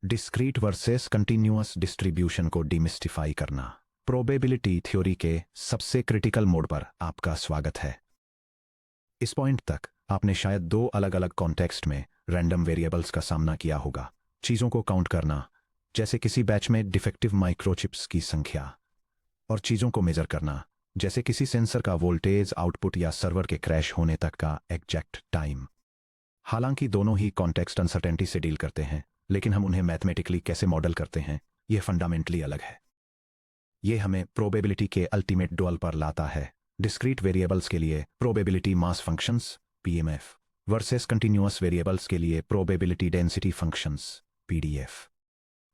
Discrete versus continuous distribution को demystify करना। Probability theory के सबसे क्रिटिकल मोड पर आपका स्वागत है। इस पॉइंट तक आपने शायद दो अलग अलग कॉन्टेक्स्ट में रैंडम वेरिएबल्स का सामना किया होगा। चीज़ों को काउंट करना, जैसे किसी बैच में डिफेक्टिव माइक्रोचिप्स की संख्या, और चीज़ों को मेजर करना, जैसे किसी सेंसर का वोल्टेज आउटपुट या सर्वर के क्रैश होने तक का एग्जैक्ट टाइम। हालांकि दोनों ही कॉन्टेक्स्ट अनसर्टेनिटी से डील करते हैं, लेकिन हम उन्हें मैथमेटिकली कैसे मॉडल करते हैं यह फंडामेंटली अलग है। यह हमें प्रोबेबिलिटी के अल्टीमेट डुअल पर लाता है। डिस्क्रीट वेरिएबल्स के लिए probability mass functions PMF versus continuous variables के लिए प्रोबेबिलिटी डेंसिटी फंक्शंस पीडीएफ।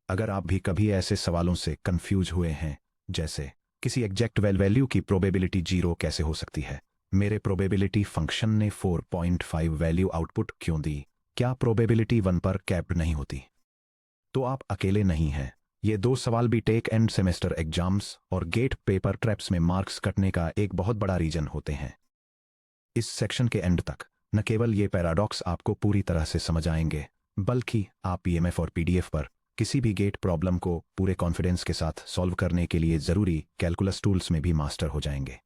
अगर आप भी कभी ऐसे सवालों से कंफ्यूज हुए हैं, जैसे किसी एग्जैक्ट वैल्यू की प्रोबेबिलिटी 0 कैसे हो सकती है, मेरे प्रोबेबिलिटी फंक्शन ने 4.5 वैल्यू आउटपुट क्यों दी, क्या प्रोबेबिलिटी 1 पर कैप्ड नहीं होती, तो आप अकेले नहीं हैं। ये दो सवाल भी टेक एंड सेमेस्टर एग्जाम्स और गेट पेपर ट्रैप्स में मार्क्स कटने का एक बहुत बड़ा रीजन होते हैं। इस सेक्शन के एंड तक न केवल ये पैराडॉक्स आपको पूरी तरह से समझ आएंगे, बल्कि आप पीएमएफ और पीडीएफ पर किसी भी गेट प्रॉब्लम को पूरे कॉन्फिडेंस के साथ सॉल्व करने के लिए जरूरी कैलकुलस टूल्स में भी मास्टर हो जाएंगे।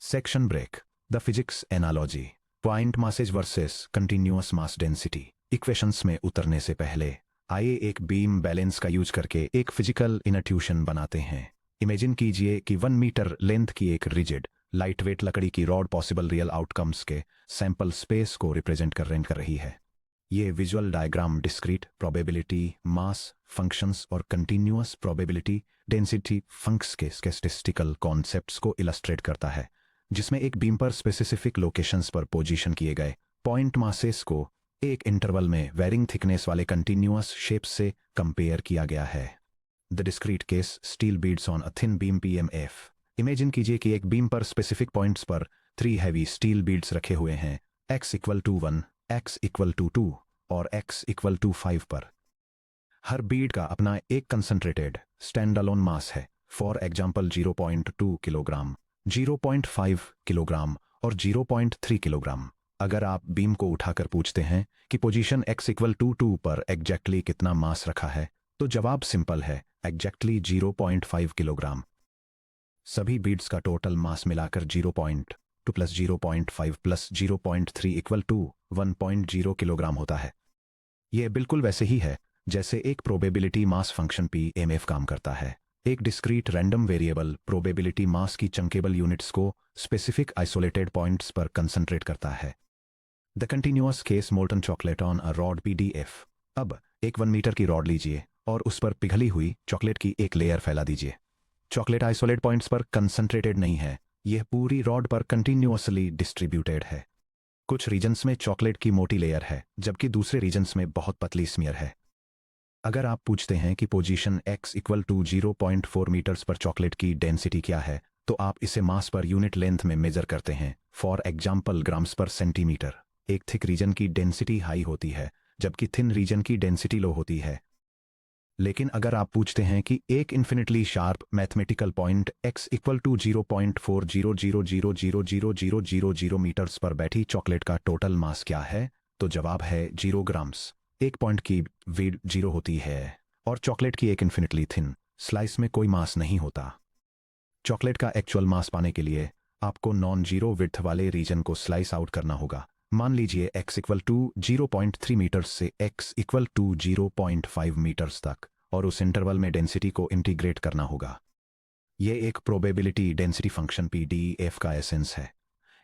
Section break. The physics analogy. Point masses versus continuous mass density. Equations में उतरने से पहले आइए एक बीम बैलेंस का यूज करके एक फिजिकल इनट्यूशन बनाते हैं। इमेजिन कीजिए कि 1 मीटर लेंथ की एक रिजिड लाइटवेट लकड़ी की रॉड पॉसिबल रियल आउटकम्स के सैंपल स्पेस को रिप्रेजेंट कर रही है। ये visual diagram discrete probability mass functions और कंटिन्यूअस प्रोबेबिलिटी डेंसिटी फंक्स के स्टैटिस्टिकल कॉन्सेप्ट्स को इलस्ट्रेट करता है, जिसमें एक बीम पर स्पेसिफिक लोकेशंस पर पोजीशन किए गए पॉइंट मासेस को एक इंटरवल में वेरिंग थिकनेस वाले कंटिन्यूअस शेप्स से कंपेयर किया गया है। The discrete case steel beads on a thin beam PMF. Imagine कीजिए कि एक बीम पर स्पेसिफिक पॉइंट्स पर 3 हैवी स्टील बीड्स रखे हुए हैं, x = 1, x = 2 और x = 5 पर। हर बीड का अपना एक कंसंट्रेटेड स्टैंड अलोन मास है, फॉर एग्जाम्पल 0.2 किलोग्राम, 0.5 किलोग्राम और 0.3 किलोग्राम। अगर आप बीम को उठाकर पूछते हैं कि पोजीशन x = 2 पर एग्जैक्टली कितना मास रखा है, तो जवाब सिंपल है, एग्जैक्टली 0.5 किलोग्राम। सभी बीड्स का टोटल मास मिलाकर 0.2 + 0.5 + 0.3 = 1.0 किलोग्राम होता है। यह बिल्कुल वैसे ही है जैसे एक प्रोबेबिलिटी मास फंक्शन पीएमएफ काम करता है। एक discrete random variable probability mass की चंकेबल यूनिट्स को स्पेसिफिक आइसोलेटेड पॉइंट्स पर कंसंट्रेट करता है। The continuous case molten chocolate on a rod PDF. अब एक 1 मीटर की रॉड लीजिए और उस पर पिघली हुई चॉकलेट की एक लेयर फैला दीजिए। चॉकलेट आइसोलेट पॉइंट्स पर कंसंट्रेटेड नहीं है, यह पूरी रॉड पर कंटिन्यूअसली डिस्ट्रीब्यूटेड है। कुछ रीजन्स में चॉकलेट की मोटी लेयर है, जबकि दूसरे रीजन्स में बहुत पतली स्मीयर है। अगर आप पूछते हैं कि पोजीशन x = 0.4 मीटर्स पर चॉकलेट की डेंसिटी क्या है, तो आप इसे मास पर यूनिट लेंथ में मेजर करते हैं, फॉर एग्जाम्पल ग्राम्स पर सेंटीमीटर। एक थिक रीजन की डेंसिटी हाई होती है, जबकि थिन रीजन की डेंसिटी लो होती है। लेकिन अगर आप पूछते हैं कि एक infinitely sharp mathematical point x = 0.4000000000 metres पर बैठी चॉकलेट का टोटल मास क्या है, तो जवाब है 0 ग्राम्स। एक पॉइंट की विड्थ 0 होती है और चॉकलेट की एक इन्फिनिटली थिन स्लाइस में कोई मास नहीं होता। चॉकलेट का एक्चुअल मास पाने के लिए आपको नॉन जीरो विड्थ वाले रीजन को स्लाइस आउट करना होगा। मान लीजिए x = 0.3 मीटर्स से x = 0.5 मीटर्स तक, और उस इंटरवल में डेंसिटी को इंटीग्रेट करना होगा। यह एक प्रोबेबिलिटी डेंसिटी फंक्शन पीडीएफ का एसेंस है।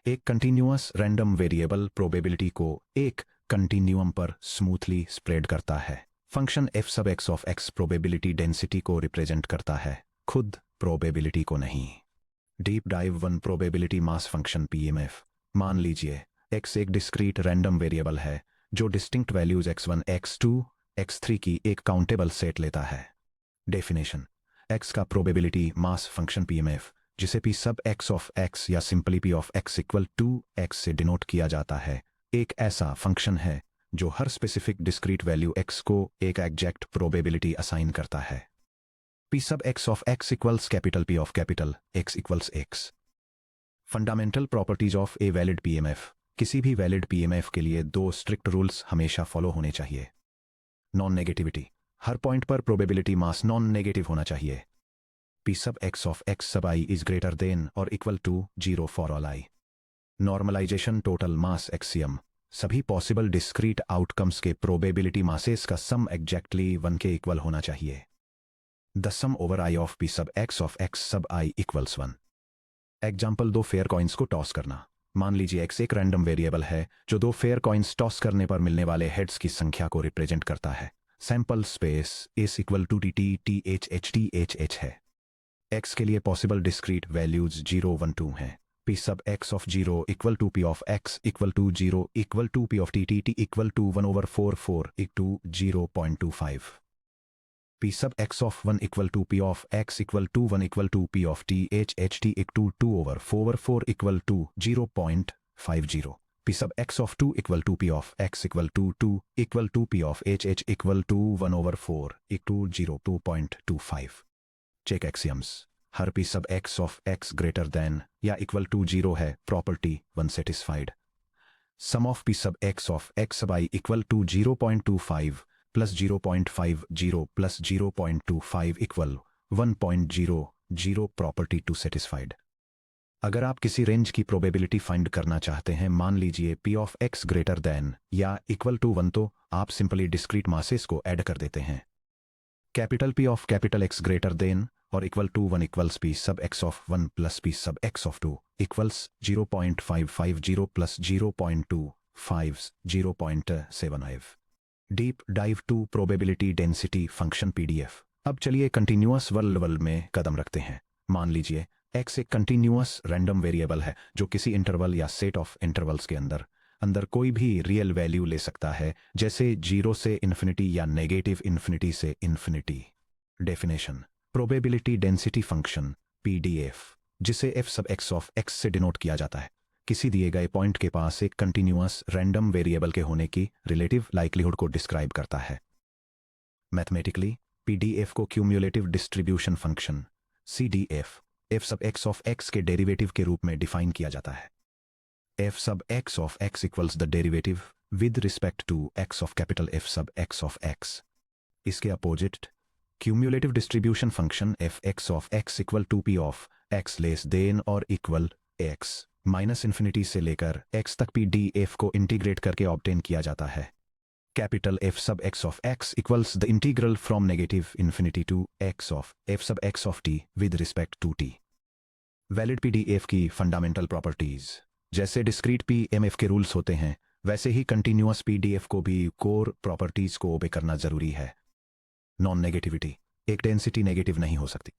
एक कंटिन्यूअस रैंडम वेरिएबल प्रोबेबिलिटी को एक कंटिन्यूअम पर स्मूथली स्प्रेड करता है। फंक्शन f(x) प्रोबेबिलिटी डेंसिटी को रिप्रेजेंट करता है, खुद प्रोबेबिलिटी को नहीं। Deep dive 1 probability mass function PMF. मान लीजिए x एक डिस्क्रीट रैंडम वेरिएबल है जो distinct values x1, x2, x3 की एक काउंटेबल सेट लेता है। डेफिनेशन। x का प्रोबेबिलिटी मास फंक्शन पीएमएफ, जिसे p sub x of x या simply p of x = x से डिनोट किया जाता है, एक ऐसा फंक्शन है जो हर स्पेसिफिक डिस्क्रीट वैल्यू x को एक एग्जैक्ट प्रोबेबिलिटी असाइन करता है। p sub x of x = capital P of capital x = x। Fundamental properties of a valid PMF. किसी भी वैलिड पीएमएफ के लिए 2 स्ट्रिक्ट रूल्स हमेशा फॉलो होने चाहिए। Non negativity. हर पॉइंट पर प्रोबेबिलिटी मास नॉन नेगेटिव होना चाहिए। P sub x of x sub I is greater than or equal to 0 for all I. Normalization total mass axiom, सभी पॉसिबल डिस्क्रीट आउटकम्स के probability masses का sum exactly 1 के equal होना चाहिए। The sum over I of P sub x sub I equals 1। Example, दो fair coins को toss करना। मान लीजिए x एक रैंडम वेरिएबल है जो दो फेयर कॉइन्स टॉस करने पर मिलने वाले हेड्स की संख्या को रिप्रेजेंट करता है। Sample space is equal to tt है। x के लिए पॉसिबल डिस्क्रीट वैल्यूज 0 1 2 हैं। P sub x of 0 equal to P of x equal to 0 equal to P of t equal to 1 over 4 4 equal to 0.25. P sub x of 1 equal to P of x equal to 1 equal to P of t equal to 2 over 4 4 equal to 0.50. P sub x of 2 equal to P of x equal to 2 equal to P of equal to 1 over 4 equal to 0.25. Check axioms. Her P sub x of x greater than या equal to 0 है, property 1 satisfied. Sum of P sub x of x sub I equal to 0.25 plus 0.50 plus 0.25 equal 1.00 property 2 satisfied. अगर आप किसी range की probability find करना चाहते हैं, मान लीजिए P of x greater than या equal to 1, तो आप सिंपली डिस्क्रीट मासेस को ऐड कर देते हैं। Capital P of capital X greater than और equal to 1 equals P sub x of 1 plus P sub x of 2 equals 0.550 plus 0.25 0.75. Deep dive to probability density function PDF। अब चलिए continuous world में कदम रखते हैं। मान लीजिए x एक continuous random variable है जो किसी इंटरवल या सेट ऑफ इंटरवल्स के अंदर कोई भी रियल वैल्यू ले सकता है, जैसे 0 से इन्फिनिटी या नेगेटिव इन्फिनिटी से infinity. Definition, probability density function PDF, जिसे f sub x of x से डिनोट किया जाता है, किसी दिए गए पॉइंट के पास एक कंटिन्यूअस रैंडम वेरिएबल के होने की रिलेटिव लाइक्लीहुड को डिस्क्राइब करता है। मैथमेटिकली PDF को cumulative distribution function CDF f sub x of x के डेरिवेटिव के रूप में डिफाइन किया जाता है। f sub x of x equals the derivative with respect to x of capital f sub x of x। इसके opposite cumulative distribution function f(x of x equal to p of x less than और equal x minus infinity से लेकर x तक PDF को integrate करके obtain किया जाता है। Capital f sub x of x equals the integral from negative infinity to x of f sub x of t with respect to t। Valid PDF की fundamental properties, जैसे discrete PMF के rules होते हैं, वैसे ही continuous PDF को भी core properties को ओबे करना जरूरी है। नॉन नेगेटिविटी, एक डेंसिटी नेगेटिव नहीं हो सकती।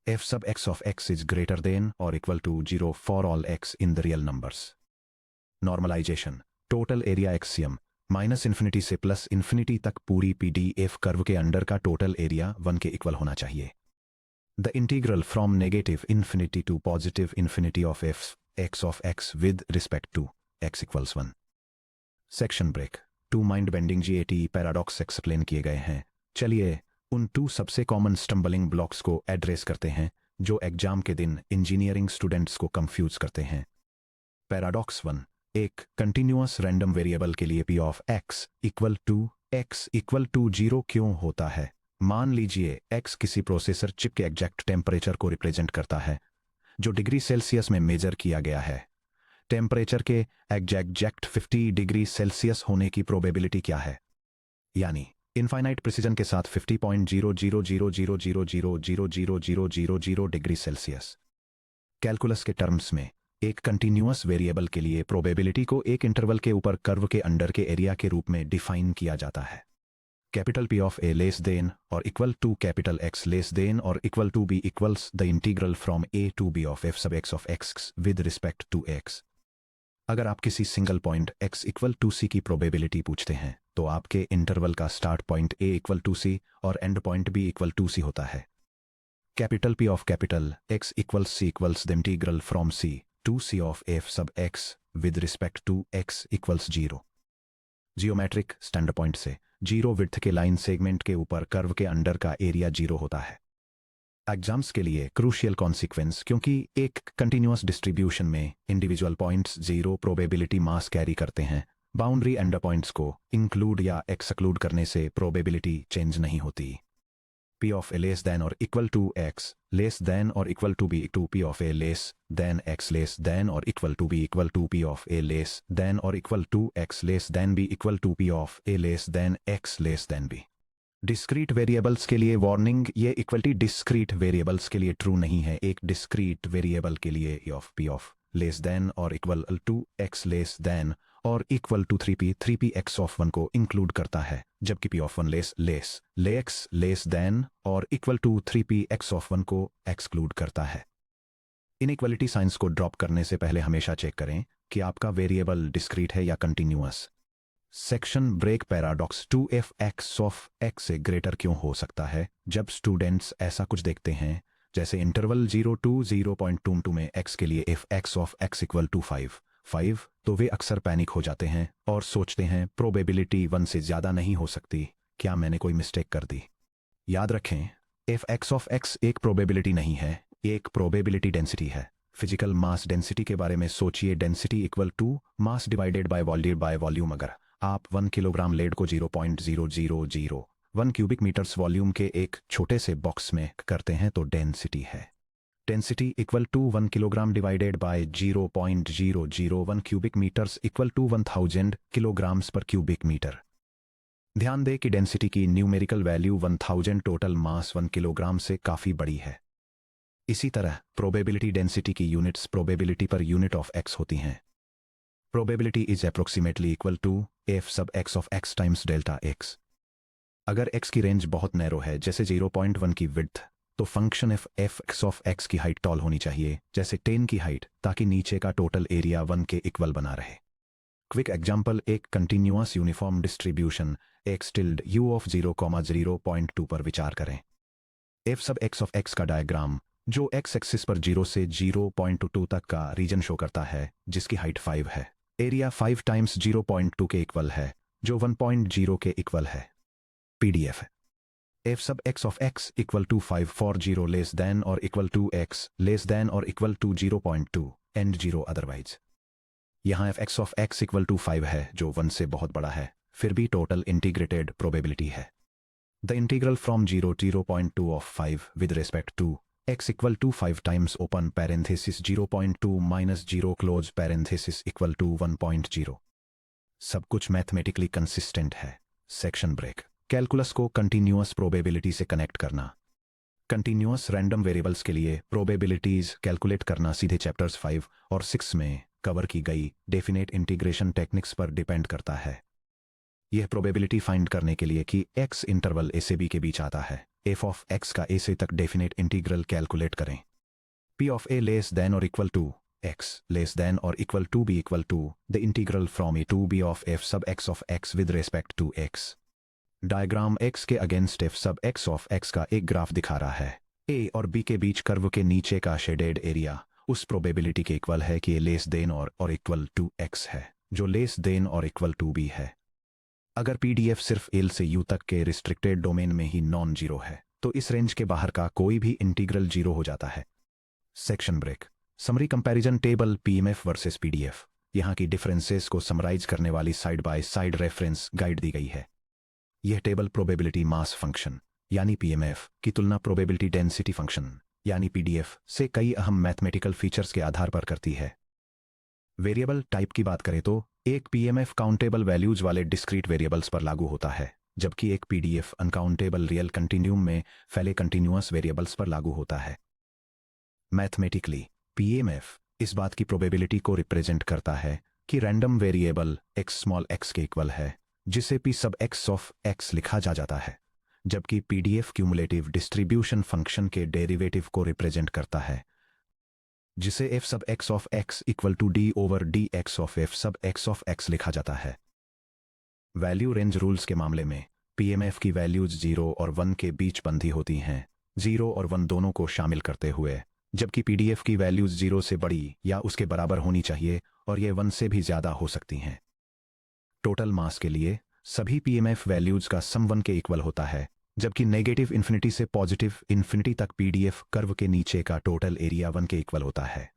f sub x of x is greater than or equal to 0 for all x in the real numbers. Normalization, total area axiom, minus infinity से प्लस इन्फिनिटी तक पूरी PDF कर्व के under का total area 1 के equal होना चाहिए। The integral from negative infinity to positive infinity of f x of x with respect to x equals 1। Section break, 2 mind bending GATE paradox explain किए गए हैं। चलिए उन 2 सबसे कॉमन स्टम्बलिंग ब्लॉक्स को एड्रेस करते हैं जो एग्जाम के दिन इंजीनियरिंग स्टूडेंट्स को कंफ्यूज करते हैं। पैराडॉक्स 1, एक कंटिन्यूअस रैंडम वेरिएबल के लिए P of x equal to 0 क्यों होता है? मान लीजिए x किसी प्रोसेसर चिप के एग्जैक्ट टेम्परेचर को रिप्रेजेंट करता है जो डिग्री सेल्सियस में मेजर किया गया है। टेम्परेचर के एग्जैक्ट 50 डिग्री सेल्सियस होने की प्रोबेबिलिटी क्या है? यानी इनफाइनाइट प्रिसीजन के साथ 50.0000000000 डिग्री सेल्सियस। कैलकुलस के टर्म्स में एक कंटिन्यूअस वेरिएबल के लिए प्रोबेबिलिटी को एक इंटरवल के ऊपर कर्व के अंडर के एरिया के रूप में डिफाइन किया जाता है। Capital P of A less than और equal to capital X less than और equal to B equals the integral from A to B of f sub x of x with respect to x। अगर आप किसी single point x equal to C की probability पूछते हैं तो आपके interval का start point A equal to C और end point B equal to C होता है। Capital P of capital X equals C equals the integral from C to C of f sub x with respect to x equals 0। Geometric standard point से 0 width के line segment के ऊपर curve के under का area 0 होता है। Exams के लिए क्रूशियल कॉन्सिक्वेंस, क्योंकि एक कंटिन्यूअस डिस्ट्रीब्यूशन में individual points 0 probability mass carry करते हैं, बाउंड्री एंडर पॉइंट्स को इंक्लूड या एक्सक्लूड करने से प्रोबेबिलिटी चेंज नहीं होती। P of A less than or equal to x less than or equal to b to P of A less than x less than or equal to b equal to P of A less than or equal to x less than b equal to P of A less than x less than b। Discrete variables के लिए warning, ये equality discrete variables के लिए true नहीं है। एक discrete variable के लिए p of लेस देन और equal to x less than और equal to 3p x of 1 को इंक्लूड करता है, जबकि p of 1 less x less than और equal to 3p x of 1 को एक्सक्लूड करता है। इनइक्वालिटी साइंस को ड्रॉप करने से पहले हमेशा चेक करें कि आपका वेरिएबल डिस्क्रीट है या continuous. Section break paradox 2f x of x से ग्रेटर क्यों हो सकता है? जब स्टूडेंट्स ऐसा कुछ देखते हैं जैसे इंटरवल 0 to 0.22 में x के लिए f x of x equal to 5 तो वे अक्सर पैनिक हो जाते हैं और सोचते हैं प्रोबेबिलिटी 1 से ज़्यादा नहीं हो सकती, क्या मैंने कोई मिस्टेक कर दी? याद रखें, f x of x एक प्रोबेबिलिटी नहीं है, एक प्रोबेबिलिटी डेंसिटी है। फिजिकल मास डेंसिटी के बारे में सोचिए, density equal to mass divided by volume. अगर आप 1 किलोग्राम लेड को 0.0001 क्यूबिक मीटर्स वॉल्यूम के एक छोटे से बॉक्स में करते हैं तो डेंसिटी है density equal to 1 kilogram divided by 0.001 cubic metres equal to 1000 kilograms पर क्यूबिक मीटर। ध्यान दें कि डेंसिटी की numerical value 1000 total mass 1 kilogram से काफ़ी बड़ी है। इसी तरह प्रोबेबिलिटी डेंसिटी की यूनिट्स प्रोबेबिलिटी पर यूनिट ऑफ एक्स होती हैं। Probability is approximately equal to f sub x of x times delta x। अगर x की रेंज बहुत नैरो है जैसे 0.1 की विड्थ, तो function f x of x की हाइट टॉल होनी चाहिए जैसे 10 की हाइट, ताकि नीचे का टोटल एरिया 1 के इक्वल बना रहे। क्विक एग्जाम्पल, एक continuous uniform distribution x tilde u of 0,0.2 पर विचार करें। f sub x of x का डायग्राम जो x एक्सिस पर 0 से 0.2 तक का रीजन शो करता है, जिसकी हाइट 5 है, एरिया 5 टाइम्स 0.2 के इक्वल है जो 1.0 के इक्वल है। PDF f sub x of x equal to 5 for 0 less than और equal to x less than और इक्वल टू 0.2 एंड 0 अदरवाइज। यहाँ f x of x equal to 5 है जो 1 से बहुत बड़ा है, फिर भी टोटल इंटीग्रेटेड प्रोबेबिलिटी है। The integral from 0.2 of 5 with respect to x equal to 5 times open parenthesis 0.2 minus 0 close parenthesis equal to 1.0। सब कुछ मैथमेटिकली कंसिस्टेंट है। सेक्शन ब्रेक, कैलकुलस को कंटिन्यूअस प्रोबेबिलिटी से कनेक्ट करना। कंटिन्यूअस रैंडम वेरिएबल्स के लिए probabilities calculate करना सीधे चैप्टर्स 5 और 6 में कवर की गई डेफिनेट इंटीग्रेशन टेक्निक्स पर डिपेंड करता है। यह प्रोबेबिलिटी फाइंड करने के लिए कि x इंटरवल a से b के बीच आता है, f of x का a से तक डेफिनेट इंटीग्रल कैलकुलेट करें। p of a less than और equal to x less than और equal to b equal to the integral from a to b of f sub x of x with respect to x। Diagram x के against f sub x of x का एक graph दिखा रहा है। a और b के बीच curve के नीचे का शेडेड एरिया उस प्रोबेबिलिटी के इक्वल है कि a लेस देन और इक्वल टू x है, जो लेस देन और इक्वल टू b है। अगर PDF सिर्फ L से U तक के रिस्ट्रिक्टेड डोमेन में ही नॉन जीरो है, तो इस रेंज के बाहर का कोई भी इंटीग्रल जीरो हो जाता है। Section break, summary comparison table PMF versus PDF। यहाँ की डिफरेंसेस को समराइज करने वाली side by side reference guide दी गई है। यह टेबल प्रोबेबिलिटी मास फंक्शन यानी PMF की तुलना प्रोबेबिलिटी डेंसिटी फंक्शन यानी PDF से कई अहम मैथमेटिकल फीचर्स के आधार पर करती है। वेरिएबल टाइप की बात करें तो एक PMF काउंटेबल वैल्यूज वाले डिस्क्रीट वेरिएबल्स पर लागू होता है, जबकि एक PDF अनकाउंटेबल रियल कंटिन्यूम में फैले कंटिन्यूअस वेरिएबल्स पर लागू होता है। मैथमेटिकली PMF इस बात की प्रोबेबिलिटी को रिप्रेजेंट करता है कि random variable x small x के इक्वल है, जिसे p सब x ऑफ x लिखा जाता है, जबकि PDF क्यूमुलेटिव डिस्ट्रीब्यूशन फंक्शन के डेरिवेटिव को रिप्रेजेंट करता है, जिसे f sub x of x equal to d over dx of f sub x of x लिखा जाता है। वैल्यू रेंज रूल्स के मामले में PMF की वैल्यूज 0 और 1 के बीच बंधी होती हैं, 0 और 1 दोनों को शामिल करते हुए, जबकि PDF की वैल्यूज 0 से बड़ी या उसके बराबर होनी चाहिए और ये 1 से भी ज़्यादा हो सकती हैं। टोटल मास के लिए सभी PMF वैल्यूज का सम 1 के इक्वल होता है, जबकि नेगेटिव इन्फिनिटी से पॉजिटिव इन्फिनिटी तक PDF कर्व के नीचे का टोटल एरिया 1 के इक्वल होता है।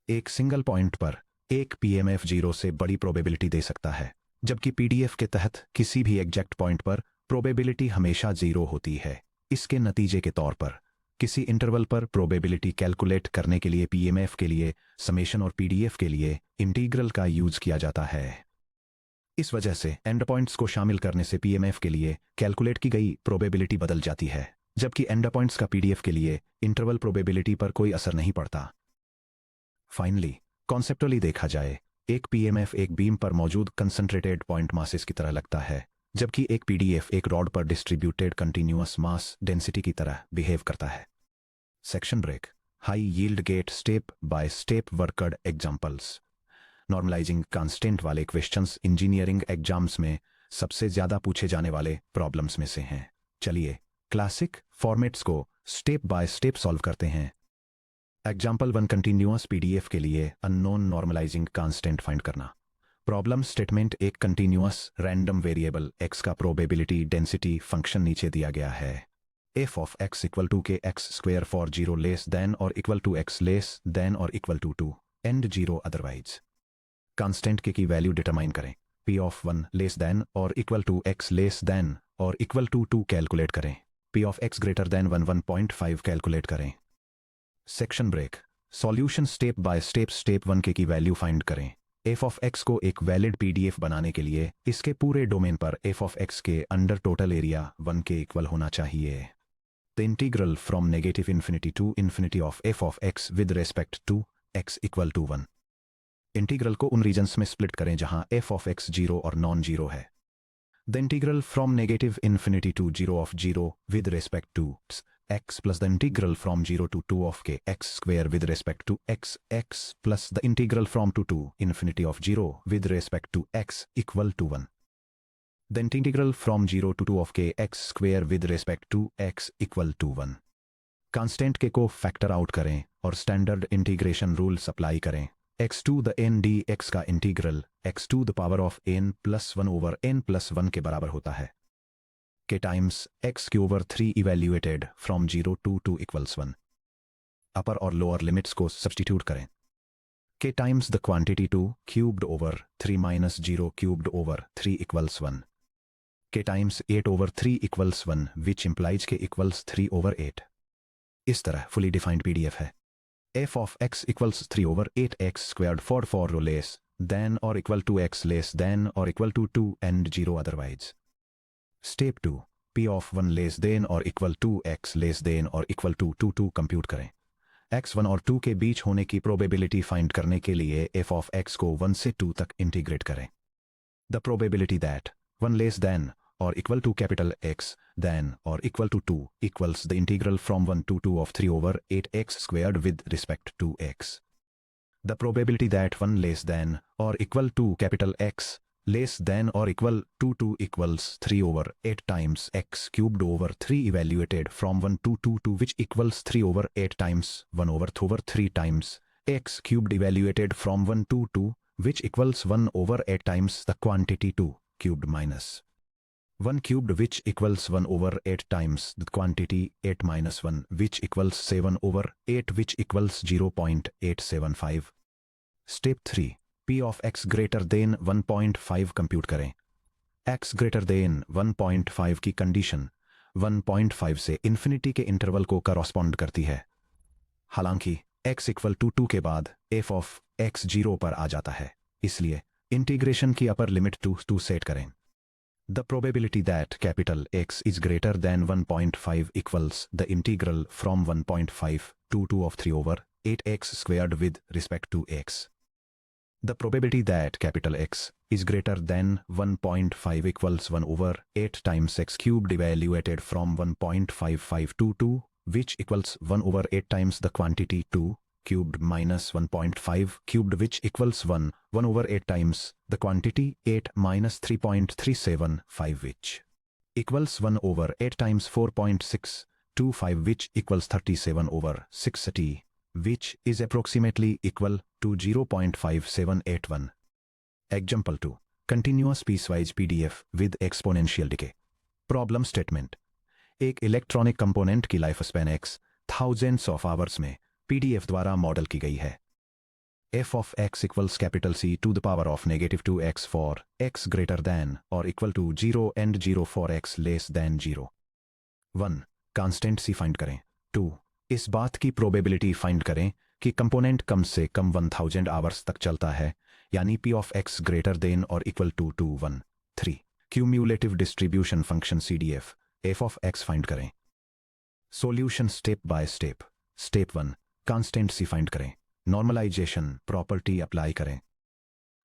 एक सिंगल पॉइंट पर एक पीएमएफ 0 से बड़ी प्रोबेबिलिटी दे सकता है, जबकि पीडीएफ के तहत किसी भी एग्जैक्ट पॉइंट पर प्रोबेबिलिटी हमेशा 0 होती है। इसके नतीजे के तौर पर किसी इंटरवल पर प्रोबेबिलिटी कैलकुलेट करने के लिए पीएमएफ के लिए समेशन और पीडीएफ के लिए इंटीग्रल का यूज किया जाता है। इस वजह से एंड पॉइंट्स को शामिल करने से पीएमएफ के लिए कैलकुलेट की गई प्रोबेबिलिटी बदल जाती है, जबकि एंड पॉइंट्स का पीडीएफ के लिए इंटरवल प्रोबेबिलिटी पर कोई असर नहीं पड़ता। फाइनली, कॉन्सेप्टुअली देखा जाए, एक पीएमएफ एक बीम पर मौजूद कंसंट्रेटेड पॉइंट मासेस की तरह लगता है, जबकि एक पीडीएफ एक रॉड पर डिस्ट्रीब्यूटेड कंटिन्यूअस मास डेंसिटी की तरह बिहेव करता है। Section break. High yield GATE step by step worked examples. Normalizing constant वाले क्वेश्चंस इंजीनियरिंग एग्जाम्स में सबसे ज्यादा पूछे जाने वाले प्रॉब्लम्स में से हैं। चलिए क्लासिक फॉर्मेट्स को स्टेप बाय स्टेप सॉल्व करते हैं। एग्जाम्पल 1, कंटिन्यूअस पीडीएफ के लिए अननोन नॉर्मलाइजिंग कांस्टेंट फाइंड करना। प्रॉब्लम स्टेटमेंट, एक कंटिन्यूअस रैंडम वेरिएबल x का प्रोबेबिलिटी डेंसिटी फंक्शन नीचे दिया गया है। f of x equal to K x square for 0 less than और equal to x less than और equal to 2 and 0 otherwise. Constant के की वैल्यू डिटरमाइन करें। p ऑफ 1 लेस देन और equal to x less than और equal to 2 calculate करें। p of x greater than 1 calculate करें। Section break. Solution step by step. Step 1 K की value find करें। f of x को एक valid PDF बनाने के लिए इसके पूरे डोमेन पर f ऑफ x के अंडर टोटल एरिया 1 के इक्वल होना चाहिए। The integral from negative infinity to infinity of f of x with respect to x equal to 1। Integral को उन रीजन्स में स्प्लिट करें जहां f ऑफ x 0 और नॉन जीरो है। The integral from negative infinity to 0 of 0 with respect to x plus the integral from 0 to 2 of k x square with respect to x plus the integral from 2 to infinity of 0 with respect to x equal to 1. The integral from 0 to 2 of k x square with respect to x equal to 1. Constant के को factor out करें और standard integration rules apply करें। x to the n dx का integral x to the power of n plus 1 over n plus 1 के बराबर होता है। k times x की over 3 evaluated from 0 to 2 equals 1. अपर और लोअर लिमिट्स को सब्स्टिट्यूट करें। k times the quantity 2 cubed over 3 minus 0 cubed over 3 equals 1. k times 8 over 3 equals 1 which implies k equals 3 over 8. इस तरह फुली डिफाइंड पीडीएफ है। f of x equals 3 over 8x squared for row less than or equal to x less than or equal to 2 and 0 otherwise. Step 2, p of 1 less than और equal to x less than और equal to 2 compute करें। x 1 और 2 के बीच होने की probability find करने के लिए f ऑफ x को 1 से 2 तक इंटीग्रेट करें। The probability that 1 less than और equal to capital X than और equal to 2 equals the integral from 1 to 2 of 3 over 8x squared with respect to x। The probability that 1 less than और equal to capital X less than or equal to 2 equals 3 over 8 times x cubed over 3 evaluated from 1 to 2 which equals 3 over 8 times 1 over 3 times x cubed evaluated from 1 to 2 which equals 1 over 8 times the quantity 2 cubed minus 1 cubed which equals 1 over 8 times the quantity 8 minus 1 which equals 7 over 8 which equals 0.875. Step 3. p of x greater than 1.5 compute करें। x greater than 1.5 की condition 1.5 से infinity के interval को correspond करती है। हालांकि x equal to 2 के बाद f ऑफ x 0 पर आ जाता है, इसलिए इंटीग्रेशन की अपर लिमिट 2 सेट करें। The probability that capital X is greater than 1.5 equals the integral from 1.5 to 2 of 3 over 8x squared with respect to x. The probability that capital X is greater than 1.5 equals 1 over 8 times x cubed evaluated from 1.55 to 2 which equals 1 over 8 times the quantity 2 cubed minus 1.5 cubed which equals 1 over 8 times the quantity 8 minus 3.375 which equals 1 over 8 times 4.625 which equals 37 over 60 which is approximately equal to 0.5781. Example 2. Continuous piecewise PDF with exponential decay. Problem statement. एक electronic component की life span x thousands of hours में PDF द्वारा model की गई है। f of x equals capital C to the power of negative 2x for x greater than or equal to 0 and 0 for x less than 0. 1. Constant C find करें. 2. इस बात की probability find करें कि कंपोनेंट कम से कम 1000 आवर्स तक चलता है, यानी p of x greater than और equal to 1. 3. Cumulative distribution function CDF f of x find करें. Solution step by step. Step 1. Constant C find करें. नॉर्मलाइजेशन प्रॉपर्टी अप्लाई करें.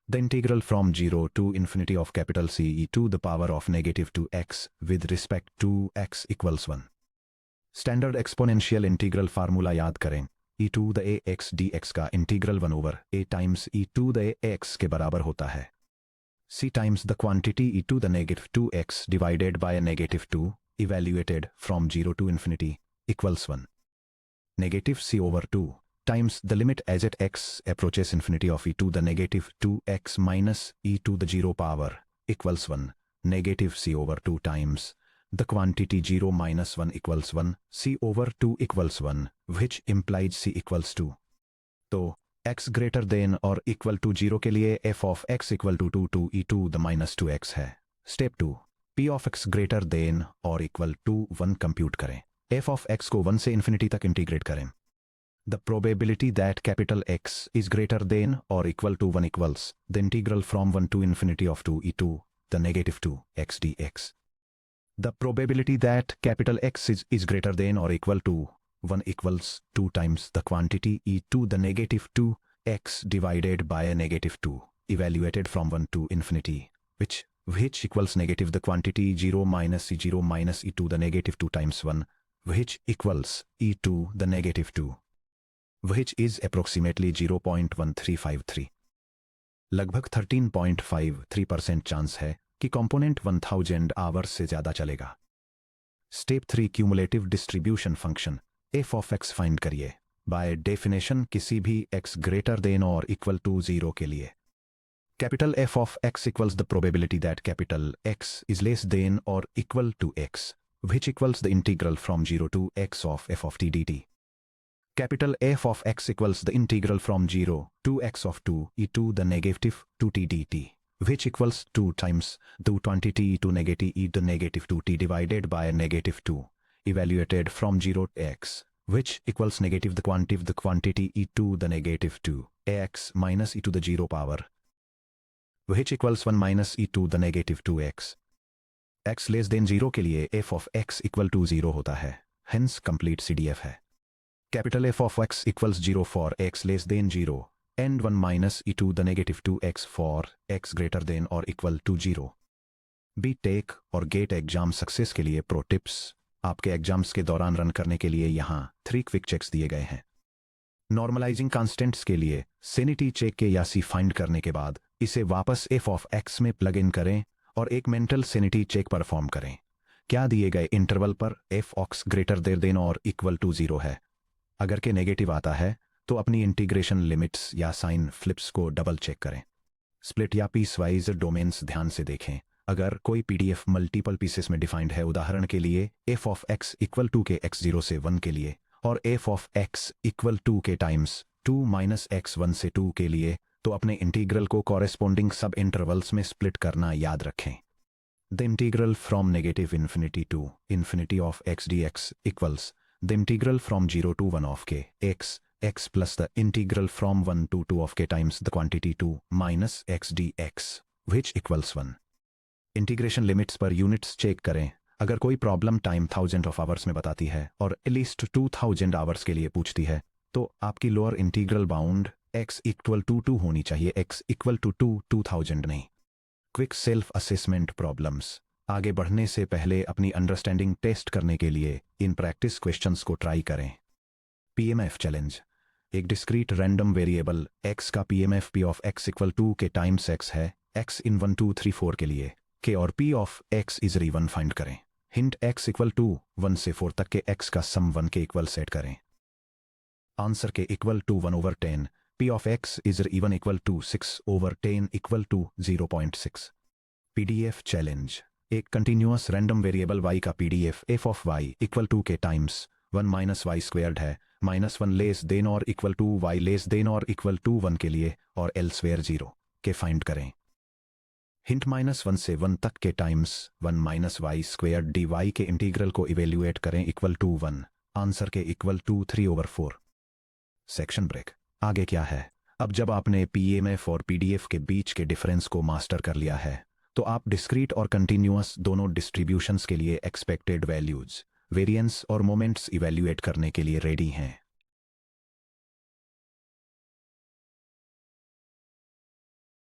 The integral from 0 to infinity of capital C e to the power of negative 2x with respect to x equals 1. Standard exponential integral formula याद करें. e to the ax dx का integral 1 over a times e to the ax के बराबर होता है. c times the quantity e to the negative 2x divided by negative 2 evaluated from 0 to infinity equals 1. Negative c over 2 times the limit as at x approaches infinity of e to the negative 2x minus e to the 0 power equals 1. Negative c over 2 times the quantity 0 minus 1 equals 1. c over 2 equals 1, which implies c equals 2. तो x greater than or equal to 0 के लिए f of x equal to 2 e to the minus 2x है. Step 2. p of x greater than और equal to 1 compute करें. f of x को 1 से infinity तक integrate करें. The probability that capital X is greater than or equal to 1 equals the integral from 1 to infinity of 2 e to the negative 2 x dx. The probability that capital X is greater than or equal to 1 equals 2 times the quantity e to the negative 2 x divided by a negative 2 evaluated from 1 to infinity, which equals negative the quantity 0 minus e to the negative 2 times 1, which equals e to the negative 2, which is approximately 0.1353. लगभग 13.53% chance है कि component 1000 hours से ज्यादा चलेगा. Step 3. Cumulative distribution function f of x find करिए. By definition किसी भी x greater than और इक्वल टू 0 के लिए capital F of x equals the probability that capital X is less than or equal to x, which equals the integral from 0 to x of f of t dt. Capital F of x equals the integral from 0 to x of 2 e to the negative 2t dt, which equals 2 times the quantity e to negative e to negative 2t divided by a negative 2, evaluated from 0 to x, which equals negative the quantity e to the negative 2 x minus e to the 0 power, which equals 1 minus e to the negative 2x. x less than 0 के लिए f of x equal to 0 होता है, hence complete CDF है. Capital F of x equals 0 for x less than 0 and 1 minus e to the negative 2x for x greater than or equal to 0. B.Tech और gate exam success के लिए pro tips आपके exams के दौरान run करने के लिए यहाँ 3 क्विक चेक्स दिए गए हैं. नॉर्मलाइजिंग कांस्टेंट्स के लिए सेनिटी चेक के या सी फाइंड करने के बाद इसे वापस f ऑफ x में प्लग इन करें और एक मेंटल सेनिटी चेक परफॉर्म करें. क्या दिए गए इंटरवल पर f ऑक्स ग्रेटर देन और इक्वल टू 0 है? अगर के नेगेटिव आता है तो अपनी इंटीग्रेशन लिमिट्स या साइन फ्लिप्स को डबल चेक करें. स्प्लिट या पीस वाइज डोमेन्स ध्यान से देखें. अगर कोई PDF मल्टीपल पीसेस में डिफाइंड है, उदाहरण के लिए f of x equal to k x0 से 1 के लिए और f of x equal to k times 2 minus x1 से 2 के लिए, तो अपने इंटीग्रल को कॉरेस्पॉन्डिंग सब इंटरवल्स में स्प्लिट करना याद रखें. The integral from negative infinity to infinity of x dx equals the integral from 0 to 1 of k x plus the integral from 1 to 2 of k times the quantity 2 minus x dx, which equals 1. Integration limits पर units check करें. अगर कोई problem time 1000 of hours में बताती है और at least 2000 hours के लिए पूछती है, तो आपकी lower integral bound x equal to 2 होनी चाहिए, x इक्वल टू 2000 नहीं. Quick self assessment problems. आगे बढ़ने से पहले अपनी अंडरस्टैंडिंग टेस्ट करने के लिए इन प्रैक्टिस क्वेश्चंस को ट्राई करें. PMF challenge. एक डिस्क्रीट रैंडम वेरिएबल x का PMF p of x equal to k times x है, x इन 1 2 3 4 के लिए k और p ऑफ x इज री1 फाइंड करें. हिंट x इक्वल टू 1 से 4 तक के x का सम 1 के इक्वल सेट करें. आंसर के equal to 1 over 10, p of x is री1 equal to 6 over 10 equal to 0.6. PDF challenge. एक कंटिन्यूअस रैंडम वेरिएबल y का PDF f of y equal to k times 1 minus y squared है, -1 less than और equal to y less than और equal to 1 के लिए और elsewhere 0 के find करें। हिंट -1 से 1 तक k times 1 minus y square d y के इंटीग्रल को इवेल्युएट करें इक्वल टू 1 आंसर के इक्वल टू 3/4। Section break. आगे क्या है? अब जब आपने पीएमएफ और पीडीएफ के बीच के डिफरेंस को मास्टर कर लिया है तो आप डिस्क्रीट और कंटिन्यूअस दोनों डिस्ट्रीब्यूशंस के लिए एक्सपेक्टेड वैल्यूज, वेरिएंस और मोमेंट्स इवेल्युएट करने के लिए रेडी हैं।